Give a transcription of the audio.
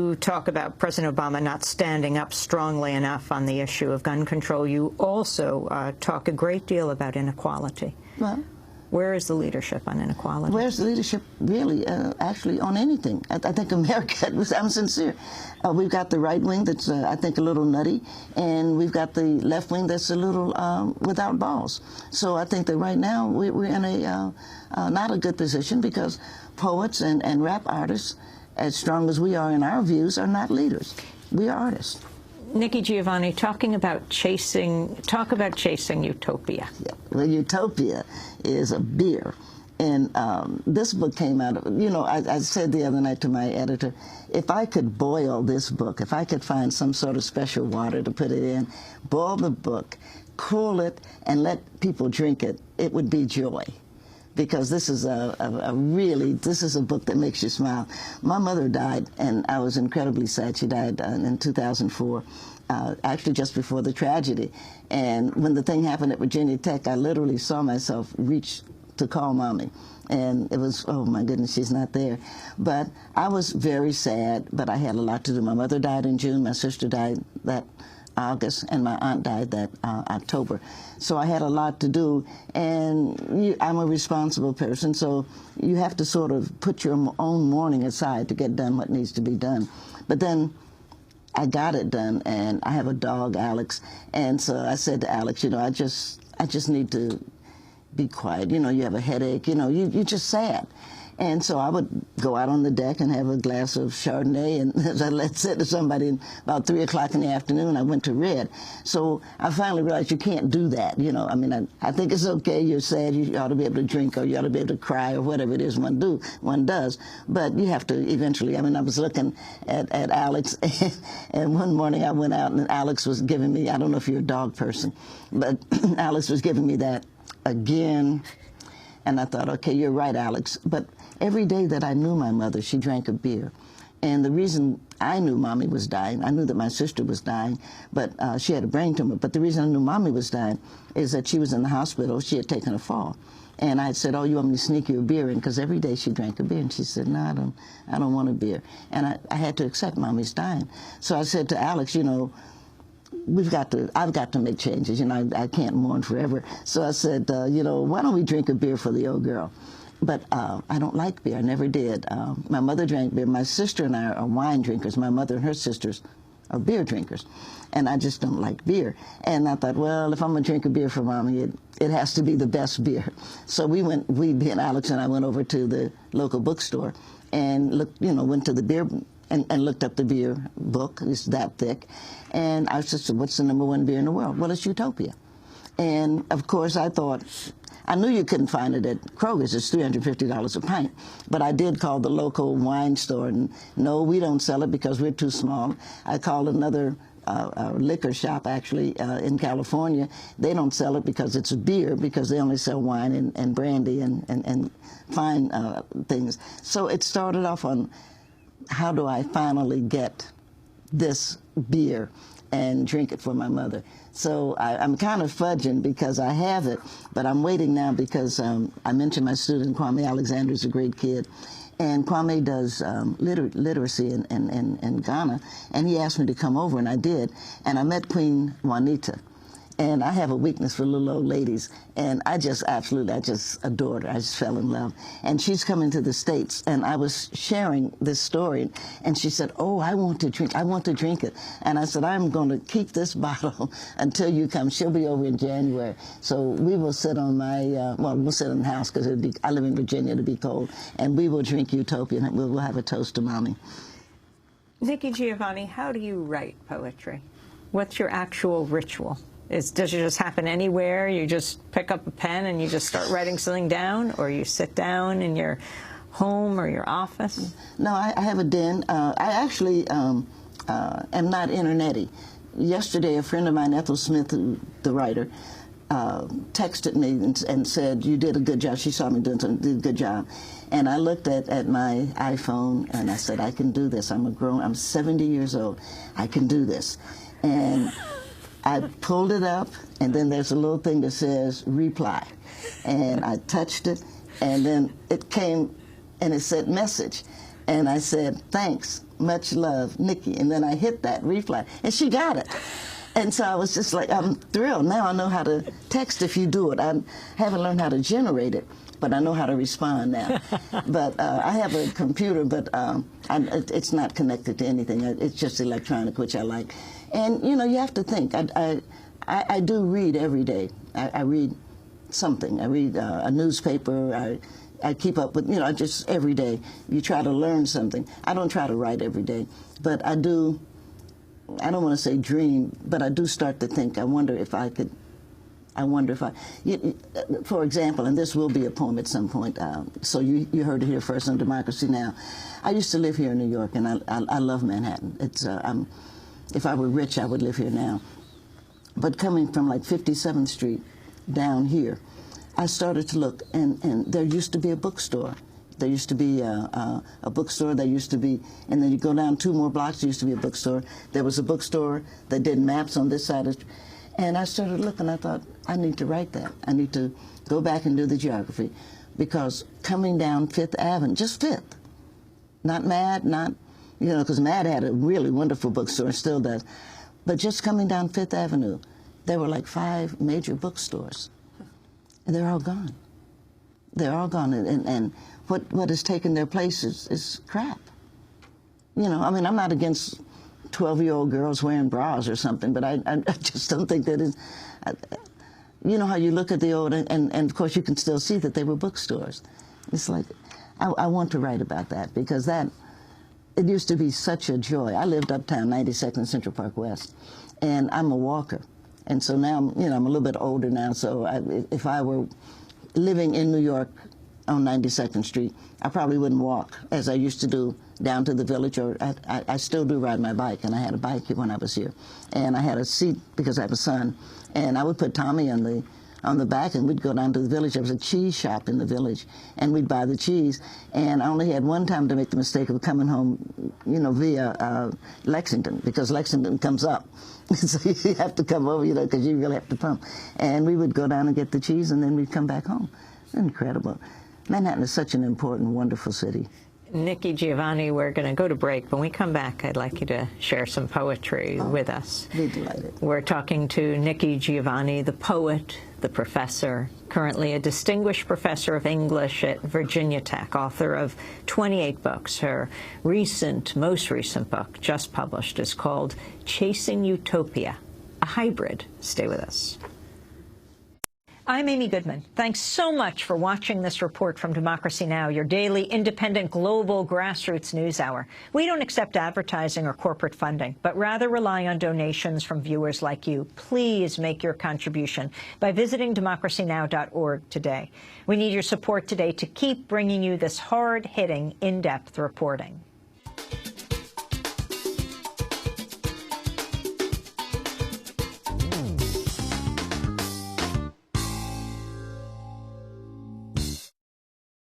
you talk about President Obama not standing up strongly enough on the issue of gun control. You also talk a great deal about inequality. Well, where is the leadership on inequality? Where's the leadership, really, actually, on anything? I think America, I'm sincere. We've got the right wing that's, I think, a little nutty, and we've got the left wing that's a little without balls. So I think that right now we're in a not a good position, because poets and rap artists, as strong as we are in our views, are not leaders. We are artists. Nikki Giovanni, talk about chasing Utopia. Yeah. Well, Utopia is a beer. And this book came out of, you know, I said the other night to my editor, if I could boil this book, if I could find some sort of special water to put it in, boil the book, cool it, and let people drink it, it would be joy. Because this is this is a book that makes you smile. My mother died, and I was incredibly sad. She died in 2004, actually just before the tragedy. And when the thing happened at Virginia Tech, I literally saw myself reach to call Mommy. And it was, oh my goodness, she's not there. But I was very sad, but I had a lot to do. My mother died in June, my sister died that August, and my aunt died that October. So I had a lot to do, and I'm a responsible person, so you have to sort of put your own mourning aside to get done what needs to be done. But then I got it done, and I have a dog, Alex, and so I said to Alex, you know, I just need to be quiet. You know, you have a headache, you know, you're just sad. And so I would go out on the deck and have a glass of Chardonnay, and as I said to somebody, about 3 o'clock in the afternoon, I went to Red. So I finally realized you can't do that, you know. I mean, I think it's okay, you're sad, you ought to be able to drink, or you ought to be able to cry, or whatever it is one does. But you have to eventually, I mean, I was looking at Alex, and one morning I went out, and Alex was giving me, I don't know if you're a dog person, but Alex was giving me that again. And I thought, okay, you're right, Alex. But every day that I knew my mother, she drank a beer. And the reason I knew Mommy was dying, I knew that my sister was dying, but she had a brain tumor. But the reason I knew Mommy was dying is that she was in the hospital. She had taken a fall. And I said, oh, you want me to sneak you a beer in? Because every day she drank a beer. And she said, no, I don't want a beer. And I had to accept Mommy's dying. So I said to Alex, you know, I've got to make changes. You know, I can't mourn forever. So I said, you know, why don't we drink a beer for the old girl? But I don't like beer. I never did. My mother drank beer. My sister and I are wine drinkers. My mother and her sisters are beer drinkers. And I just don't like beer. And I thought, well, if I'm going to drink a beer for Mommy, it has to be the best beer. So and Alex and I went over to the local bookstore and went to the beer and looked up the beer book. It's that thick. And I just said, what's the #1 beer in the world? Well, it's Utopia. And, of course, I thought, I knew you couldn't find it at Kroger's. It's $350 a pint. But I did call the local wine store, and no, we don't sell it because we're too small. I called another liquor shop, actually, in California. They don't sell it because it's a beer, because they only sell wine and brandy and fine things. So it started off on, how do I finally get this beer and drink it for my mother? So I'm kind of fudging because I have it, but I'm waiting now because I mentioned my student Kwame Alexander is a great kid, and Kwame does literacy in Ghana, and he asked me to come over, and I did, and I met Queen Juanita. And I have a weakness for little old ladies, and I just adored her. I just fell in love. And she's coming to the States, and I was sharing this story, and she said, oh, I want to drink it. And I said, I'm going to keep this bottle until you come. She'll be over in January. So we will sit on we'll sit in the house, because I live in Virginia, it'll be cold, and we will drink Utopia, and we'll have a toast to Mommy. Nikki Giovanni, how do you write poetry? What's your actual ritual? Does it just happen anywhere? You just pick up a pen and you just start writing something down, or you sit down in your home or your office? No, I have a den. I actually am not internet-y. Yesterday, a friend of mine, Ethel Smith, the writer, texted me and said, you did a good job. She saw me doing something, did a good job. And I looked at my iPhone and I said, I can do this. I'm 70 years old. I can do this. And I pulled it up, and then there's a little thing that says reply. And I touched it, and then it came, and it said message. And I said, thanks. Much love, Nikki. And then I hit that reply, and she got it. And so I was just like, I'm thrilled. Now I know how to text if you do it. I haven't learned how to generate it, but I know how to respond now. But I have a computer, but it's not connected to anything. It's just electronic, which I like. And, you know, you have to think. I do read every day. I read something. I read a newspaper. I keep up with, you know, just every day. You try to learn something. I don't try to write every day, but I do. I don't want to say dream, but I do start to think, I wonder if I could, for example, and this will be a poem at some point, so you heard it here first on Democracy Now! I used to live here in New York, and I love Manhattan. It's, if I were rich, I would live here now. But coming from like 57th Street down here, I started to look, and there used to be a bookstore. There used to be a bookstore. There used to be, and then you go down 2 more blocks, there used to be a bookstore. There was a bookstore that did maps on this side of, and I started looking. I thought, I need to write that. I need to go back and do the geography, because coming down 5th Avenue, just 5th, not Mad, not, you know, because Mad had a really wonderful bookstore, still does, but just coming down 5th Avenue, there were like 5 major bookstores, and they're all gone. They're all gone, and what has taken their place is crap. You know, I mean, I'm not against 12-year-old girls wearing bras or something, but I just don't think that is. You know how you look at the old, and of course you can still see that they were bookstores. It's like, I want to write about that, because it used to be such a joy. I lived uptown, 92nd Central Park West, and I'm a walker. And so now, you know, I'm a little bit older now, so if I were living in New York on 92nd Street, I probably wouldn't walk as I used to do down to the village, or I still do ride my bike, and I had a bike when I was here. And I had a seat because I have a son, and I would put Tommy on the back, and we'd go down to the village. There was a cheese shop in the village, and we'd buy the cheese. And I only had one time to make the mistake of coming home, you know, via Lexington, because Lexington comes up. So you have to come over, you know, because you really have to pump. And we would go down and get the cheese, and then we'd come back home. Incredible. Manhattan is such an important, wonderful city. Nikki Giovanni, we're going to go to break. When we come back, I'd like you to share some poetry with us. Be delighted. We're talking to Nikki Giovanni, the poet, the professor, currently a distinguished professor of English at Virginia Tech, author of 28 books. Her most recent book, just published, is called Chasing Utopia, a hybrid. Stay with us. I'm Amy Goodman. Thanks so much for watching this report from Democracy Now!, your daily, independent, global grassroots news hour. We don't accept advertising or corporate funding, but rather rely on donations from viewers like you. Please make your contribution by visiting democracynow.org today. We need your support today to keep bringing you this hard-hitting, in-depth reporting.